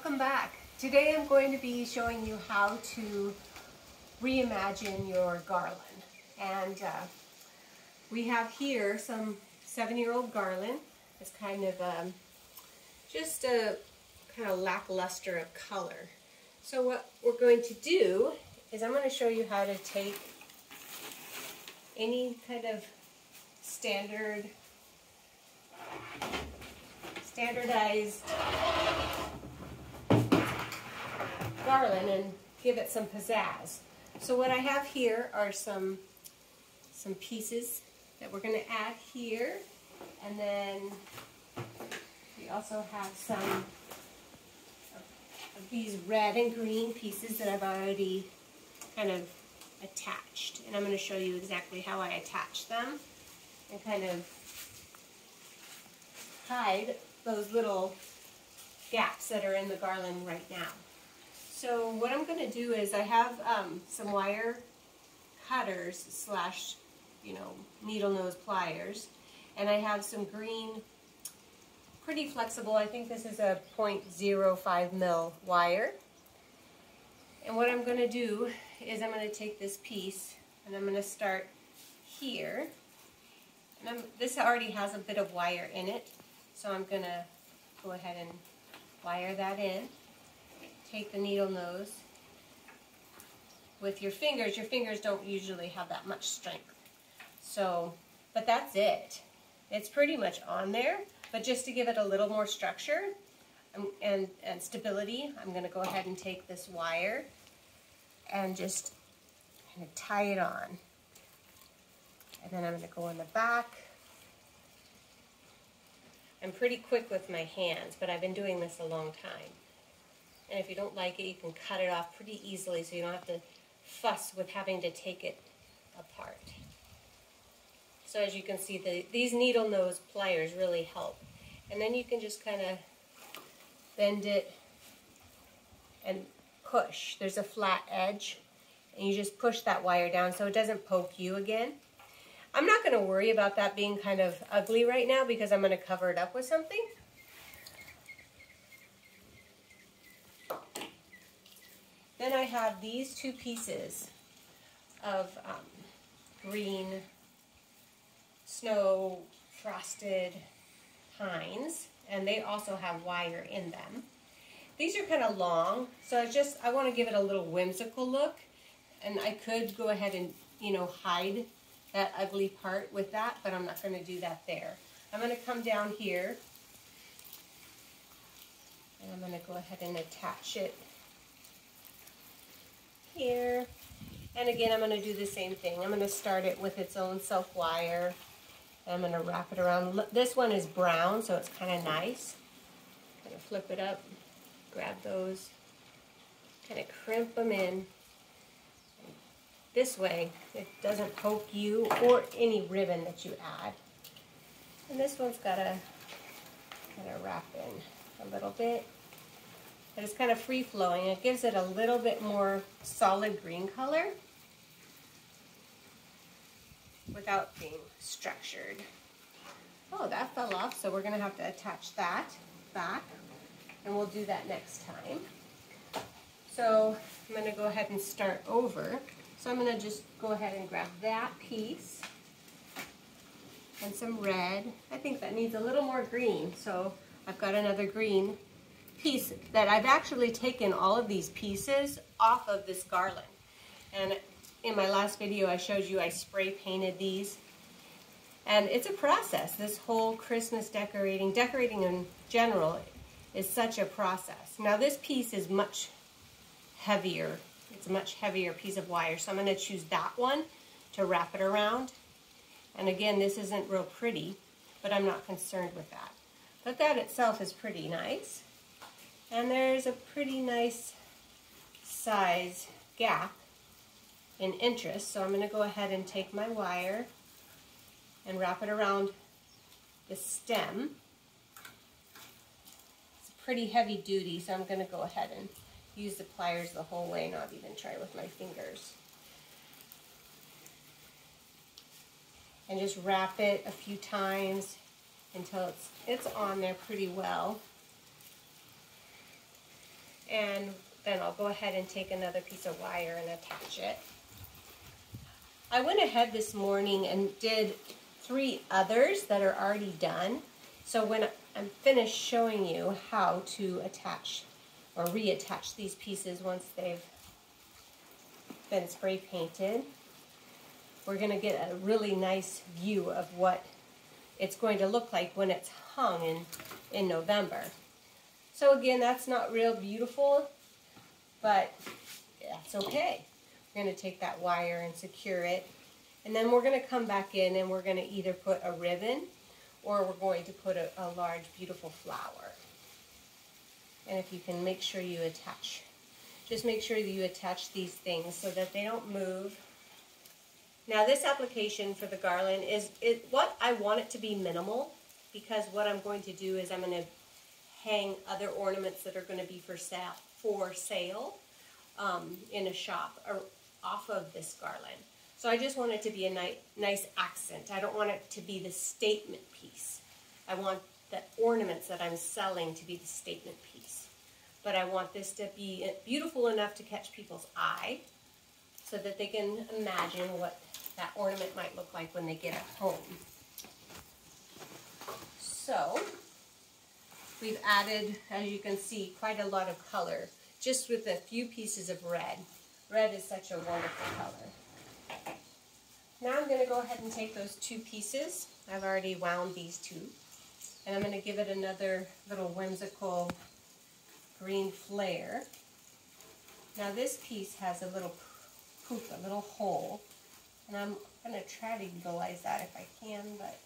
Welcome back. Today I'm going to be showing you how to reimagine your garland. And we have here some 7-year-old garland. It's kind of just a kind of lackluster of color. So what we're going to do is I'm going to show you how to take any kind of standardized garland and give it some pizzazz. So what I have here are some pieces that we're going to add here, and then we also have some of these red and green pieces that I've already kind of attached, and I'm going to show you exactly how I attach them and kind of hide those little gaps that are in the garland right now. So what I'm going to do is I have some wire cutters slash, needle nose pliers, and I have some green, pretty flexible, I think this is a 0.05 mil wire. And what I'm going to do is I'm going to take this piece and I'm going to start here. And this already has a bit of wire in it, so I'm going to go ahead and wire that in. Take the needle nose with your fingers. Your fingers don't usually have that much strength. So, but that's it. It's pretty much on there, but just to give it a little more structure and stability, I'm going to go ahead and take this wire and just kind of tie it on. And then I'm going to go in the back. I'm pretty quick with my hands, but I've been doing this a long time. And if you don't like it, you can cut it off pretty easily so you don't have to fuss with having to take it apart. So as you can see, these needle nose pliers really help. And then you can just kind of bend it and push. There's a flat edge, and you just push that wire down so it doesn't poke you again. I'm not going to worry about that being kind of ugly right now because I'm going to cover it up with something. Then I have these two pieces of green snow frosted pines, and they also have wire in them. These are kind of long, so I want to give it a little whimsical look, and I could go ahead and hide that ugly part with that, but I'm not going to do that there. I'm going to come down here and I'm going to go ahead and attach it here. And again, I'm going to do the same thing. I'm going to start it with its own self wire. I'm going to wrap it around. This one is brown, so it's kind of nice. Kind of flip it up, grab those, kind of crimp them in. This way, it doesn't poke you or any ribbon that you add. And this one's got to kind of wrap in a little bit. And it's kind of free-flowing. It gives it a little bit more solid green color without being structured. Oh, that fell off, so we're going to have to attach that back, and we'll do that next time. So I'm going to go ahead and start over. So I'm going to just go ahead and grab that piece and some red. I think that needs a little more green, so I've got another green piece that I've actually taken all of these pieces off of this garland. And in my last video I showed you I spray painted these. And it's a process. This whole Christmas decorating in general is such a process. Now this piece is much heavier. It's a much heavier piece of wire, so I'm going to choose that one to wrap it around. And again, this isn't real pretty, but I'm not concerned with that. But that itself is pretty nice. And there's a pretty nice size gap in interest, so I'm going to go ahead and take my wire and wrap it around the stem. It's pretty heavy duty, so I'm going to go ahead and use the pliers the whole way, not even try with my fingers. And just wrap it a few times until it's on there pretty well. And then I'll go ahead and take another piece of wire and attach it. I went ahead this morning and did 3 others that are already done. So when I'm finished showing you how to attach or reattach these pieces once they've been spray painted, we're going to get a really nice view of what it's going to look like when it's hung in November. So again, that's not real beautiful, but that's okay. We're going to take that wire and secure it, and then we're going to come back in and we're going to either put a ribbon or we're going to put a large, beautiful flower. And if you can make sure you attach, just make sure that you attach these things so that they don't move. Now this application for the garland is what I want it to be minimal, because what I'm going to do is I'm going to hang other ornaments that are going to be for sale in a shop or off of this garland. So I just want it to be a nice accent. I don't want it to be the statement piece. I want the ornaments that I'm selling to be the statement piece. But I want this to be beautiful enough to catch people's eye so that they can imagine what that ornament might look like when they get it home. So we've added, as you can see, quite a lot of color just with a few pieces of red. Red is such a wonderful color. Now I'm going to go ahead and take those 2 pieces. I've already wound these 2. And I'm going to give it another little whimsical green flare. Now this piece has a little poof, a little hole. And I'm going to try to utilize that if I can, but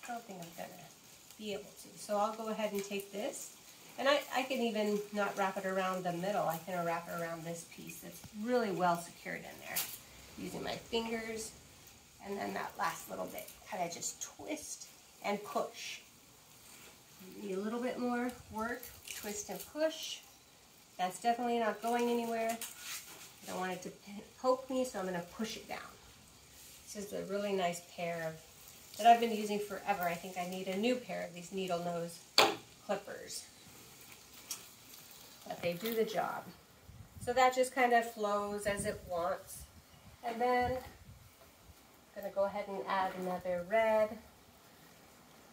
I don't think I'm going to be able to. So I'll go ahead and take this. And I can even not wrap it around the middle. I can wrap it around this piece that's really well secured in there. Using my fingers. And then that last little bit, kind of just twist and push. Need a little bit more work. Twist and push. That's definitely not going anywhere. I don't want it to poke me, so I'm going to push it down. This is a really nice pair that I've been using forever. I think I need a new pair of these needle nose clippers. But they do the job. So that just kind of flows as it wants. And then I'm going to go ahead and add another red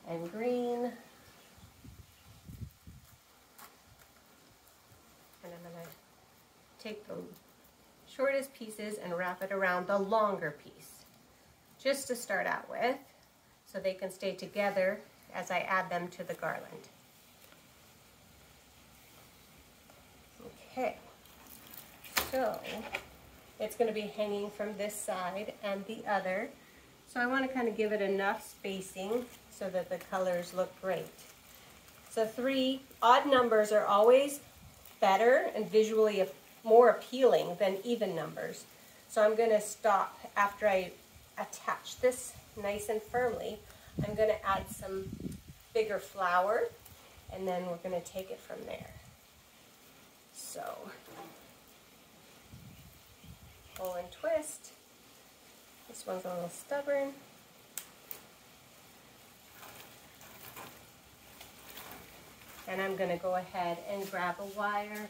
and green. And I'm going to take the shortest pieces and wrap it around the longer piece, just to start out with, so they can stay together as I add them to the garland. Okay, so it's going to be hanging from this side and the other, so I want to kind of give it enough spacing so that the colors look great. So 3 odd numbers are always better and visually more appealing than even numbers. So I'm going to stop after I attach this nice and firmly. I'm going to add some bigger flour, and then we're going to take it from there. So pull and twist. This one's a little stubborn. And I'm going to go ahead and grab a wire.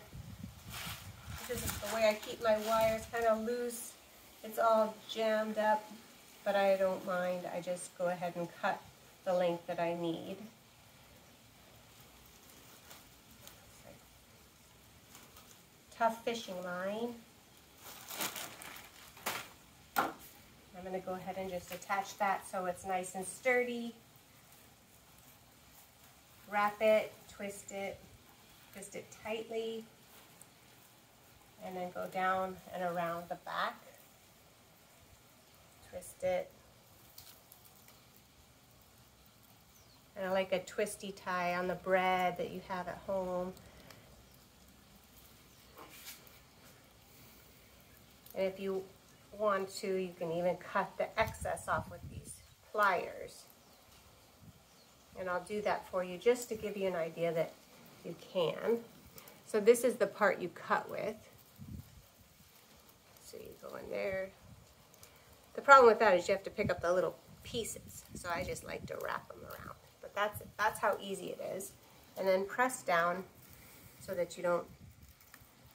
This is the way I keep my wires, kind of loose. It's all jammed up, but I don't mind. I just go ahead and cut the length that I need. Tough fishing line. I'm going to go ahead and just attach that so it's nice and sturdy. Wrap it, twist it tightly, and then go down and around the back. Twist it. And I like a twisty tie on the bread that you have at home. And if you want to, you can even cut the excess off with these pliers. And I'll do that for you just to give you an idea that you can. So this is the part you cut with. So you go in there. The problem with that is you have to pick up the little pieces. So I just like to wrap them around. But that's how easy it is. And then press down so that you don't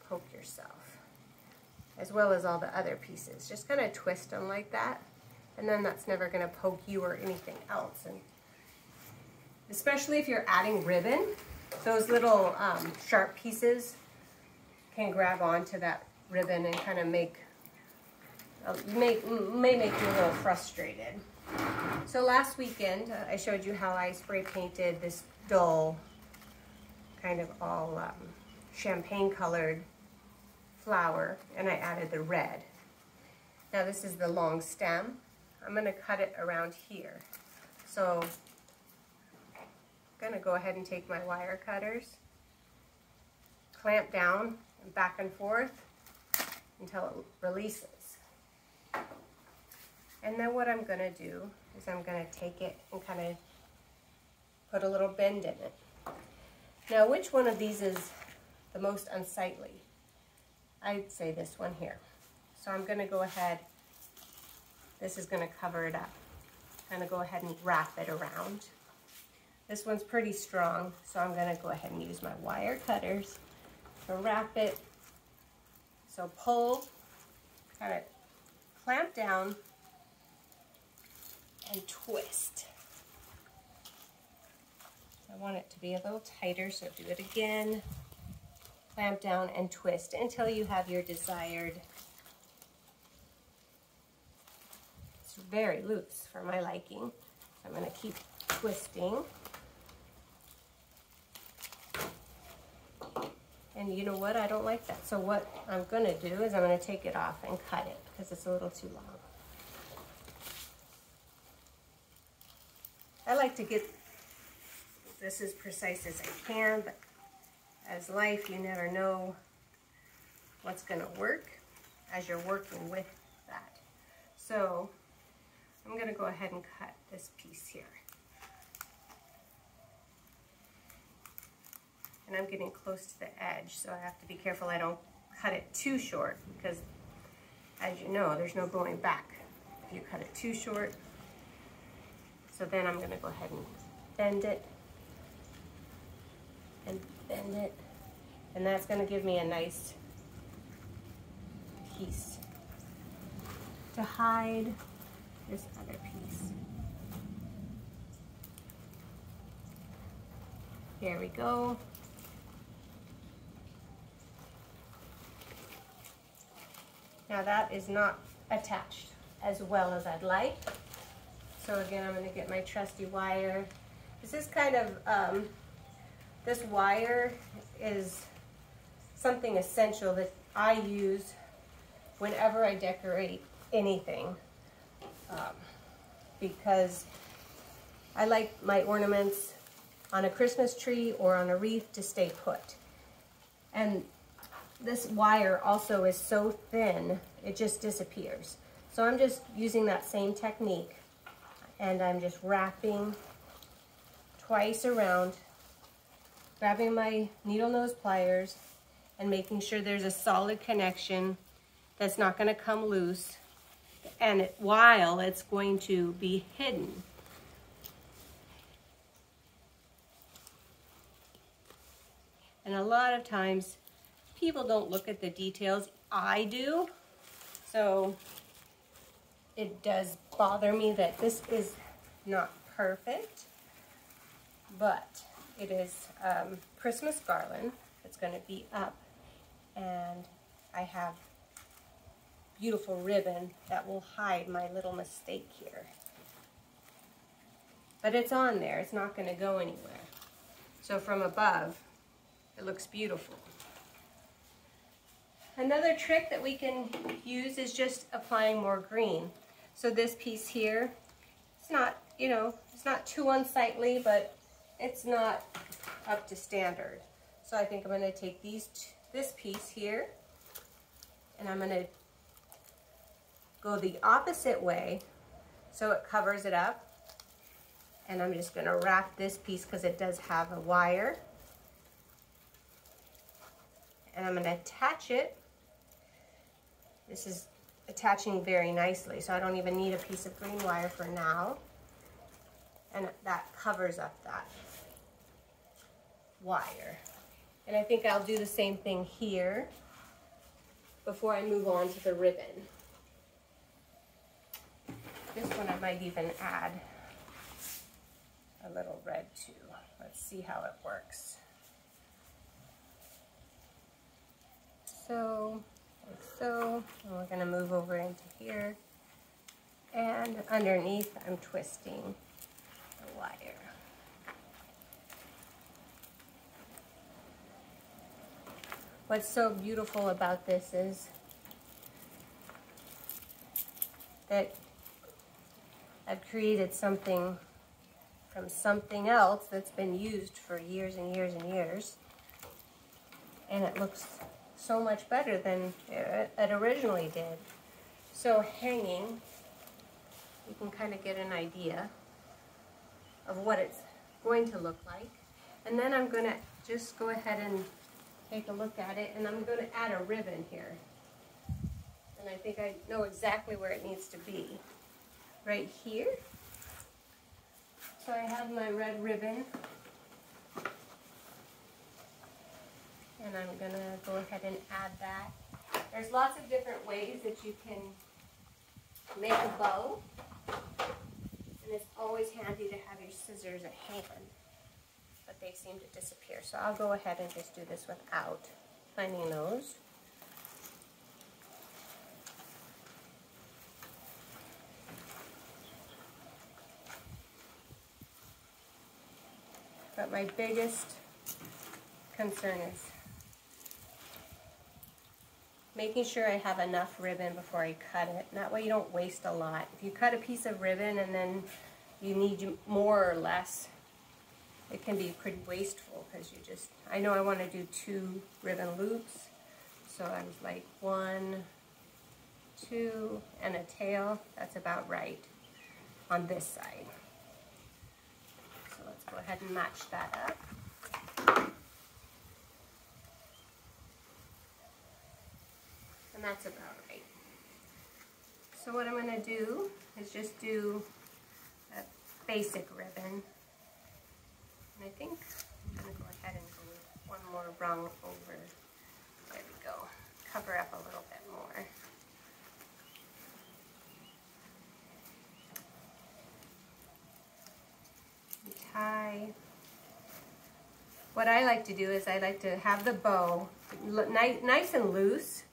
poke yourself, as well as all the other pieces. Just kind of twist them like that, and then that's never going to poke you or anything else. And especially if you're adding ribbon, those little sharp pieces can grab onto that ribbon and kind of may make you a little frustrated. So last weekend, I showed you how I spray painted this dull, kind of all champagne colored flower, and I added the red. Now this is the long stem. I'm going to cut it around here. So I'm going to go ahead and take my wire cutters, clamp down and back and forth until it releases. And then what I'm going to do is I'm going to take it and kind of put a little bend in it. Now, which one of these is the most unsightly? I'd say this one here. So I'm going to go ahead, this is going to cover it up. I'm going to go ahead and wrap it around. This one's pretty strong, so I'm going to go ahead and use my wire cutters to wrap it. So pull, kind of clamp down, and twist. I want it to be a little tighter, so do it again. Clamp down and twist until you have your desired. It's very loose for my liking. I'm going to keep twisting. And you know what? I don't like that. So what I'm going to do is I'm going to take it off and cut it because it's a little too long. I like to get this as precise as I can, but as life, you never know what's going to work as you're working with that. So I'm going to go ahead and cut this piece here. And I'm getting close to the edge, so I have to be careful I don't cut it too short, because as you know, there's no going back if you cut it too short. So then I'm going to go ahead and bend it and bend it, and that's going to give me a nice piece to hide this other piece. There we go. Now that is not attached as well as I'd like. So again, I'm going to get my trusty wire. This is kind of, this wire is something essential that I use whenever I decorate anything, because I like my ornaments on a Christmas tree or on a wreath to stay put. And this wire also is so thin, it just disappears. So I'm just using that same technique, and I'm just wrapping twice around, grabbing my needle nose pliers and making sure there's a solid connection that's not going to come loose, and while it's going to be hidden. And a lot of times people don't look at the details. I do. So it does bother me that this is not perfect, but it is Christmas garland. It's going to be up, and I have beautiful ribbon that will hide my little mistake here. But it's on there. It's not going to go anywhere. So from above, it looks beautiful. Another trick that we can use is just applying more green. So this piece here, it's not, you know, it's not too unsightly, but it's not up to standard. So I think I'm going to take this piece here, and I'm going to go the opposite way so it covers it up. And I'm just going to wrap this piece because it does have a wire. And I'm going to attach it. This is attaching very nicely, so I don't even need a piece of green wire for now. And that covers up that wire. And I think I'll do the same thing here. before I move on to the ribbon. This one I might even add a little red too. Let's see how it works. So, like so, and we're going to move over into here. And underneath, I'm twisting the wire. What's so beautiful about this is that I've created something from something else that's been used for years and years and years. And it looks so much better than it originally did. So hanging, you can kind of get an idea of what it's going to look like. And then I'm going to just go ahead and take a look at it, and I'm going to add a ribbon here. And I think I know exactly where it needs to be. Right here. So I have my red ribbon. And I'm going to go ahead and add that. There's lots of different ways that you can make a bow. And it's always handy to have your scissors at hand. But they seem to disappear. So I'll go ahead and just do this without finding those. But my biggest concern is making sure I have enough ribbon before I cut it. And that way you don't waste a lot. If you cut a piece of ribbon and then you need more or less, it can be pretty wasteful because you just, I know I want to do 2 ribbon loops. So I was like 1, 2, and a tail. That's about right on this side. So let's go ahead and match that up. And that's about right. So what I'm going to do is just do a basic ribbon. And I think I'm going to go ahead and go one more rung over. There we go. Cover up a little bit more. And tie. What I like to do is I like to have the bow nice and loose,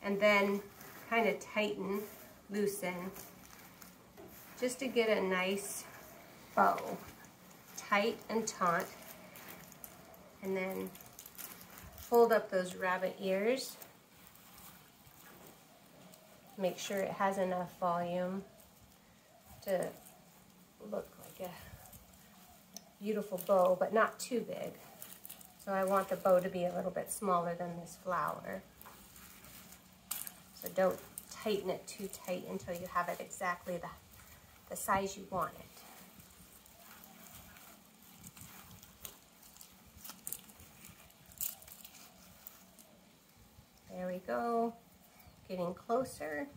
and then kind of tighten, loosen, just to get a nice bow. Tight and taut, and then fold up those rabbit ears. Make sure it has enough volume to look like a beautiful bow, but not too big. So I want the bow to be a little bit smaller than this flower. So don't tighten it too tight until you have it exactly the size you want it. There we go, getting closer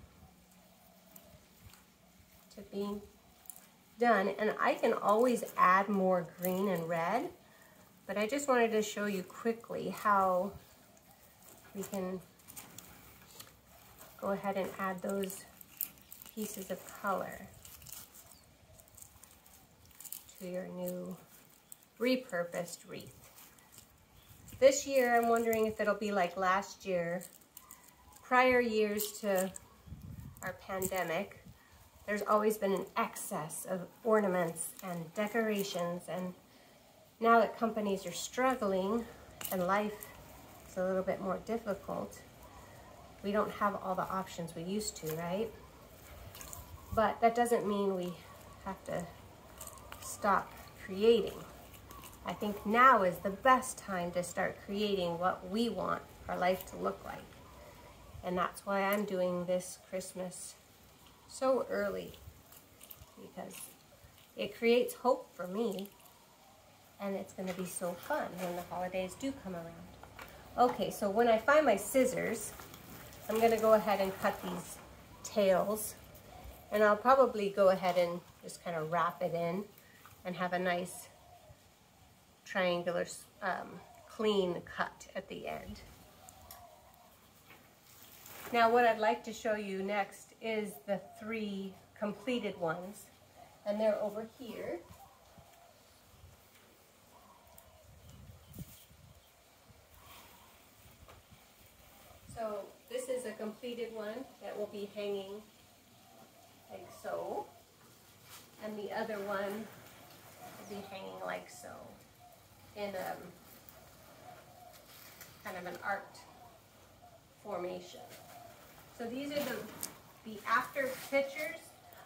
to being done. And I can always add more green and red, but I just wanted to show you quickly how we can go ahead and add those pieces of color to your new repurposed wreath. This year, I'm wondering if it'll be like last year. Prior years to our pandemic, there's always been an excess of ornaments and decorations, and now that companies are struggling and life is a little bit more difficult, we don't have all the options we used to, right? But that doesn't mean we have to stop creating. I think now is the best time to start creating what we want our life to look like. And that's why I'm doing this Christmas so early, because it creates hope for me, and it's going to be so fun when the holidays do come around. Okay, so when I find my scissors, I'm going to go ahead and cut these tails, and I'll probably go ahead and just kind of wrap it in and have a nice triangular clean cut at the end. Now what I'd like to show you next is the 3 completed ones, and they're over here. So this is a completed one that will be hanging like so, and the other one will be hanging like so in a kind of an arced formation. So these are the after pictures.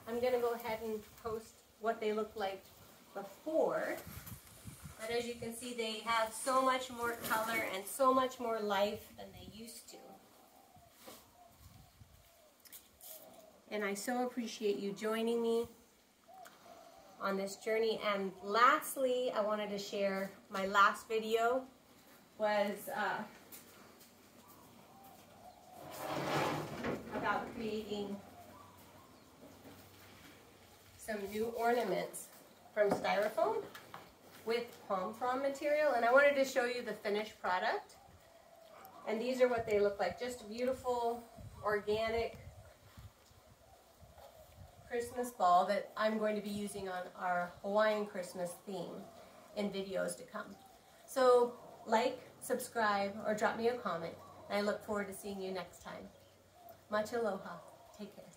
I'm going to go ahead and post what they look like before. But as you can see, they have so much more color and so much more life than they used to. And I so appreciate you joining me on this journey. And lastly, I wanted to share my last video was about creating some new ornaments from styrofoam with palm frond material, and I wanted to show you the finished product. And these are what they look like, just beautiful organic Christmas ball that I'm going to be using on our Hawaiian Christmas theme in videos to come. So like, subscribe, or drop me a comment, and I look forward to seeing you next time. Much aloha. Take care.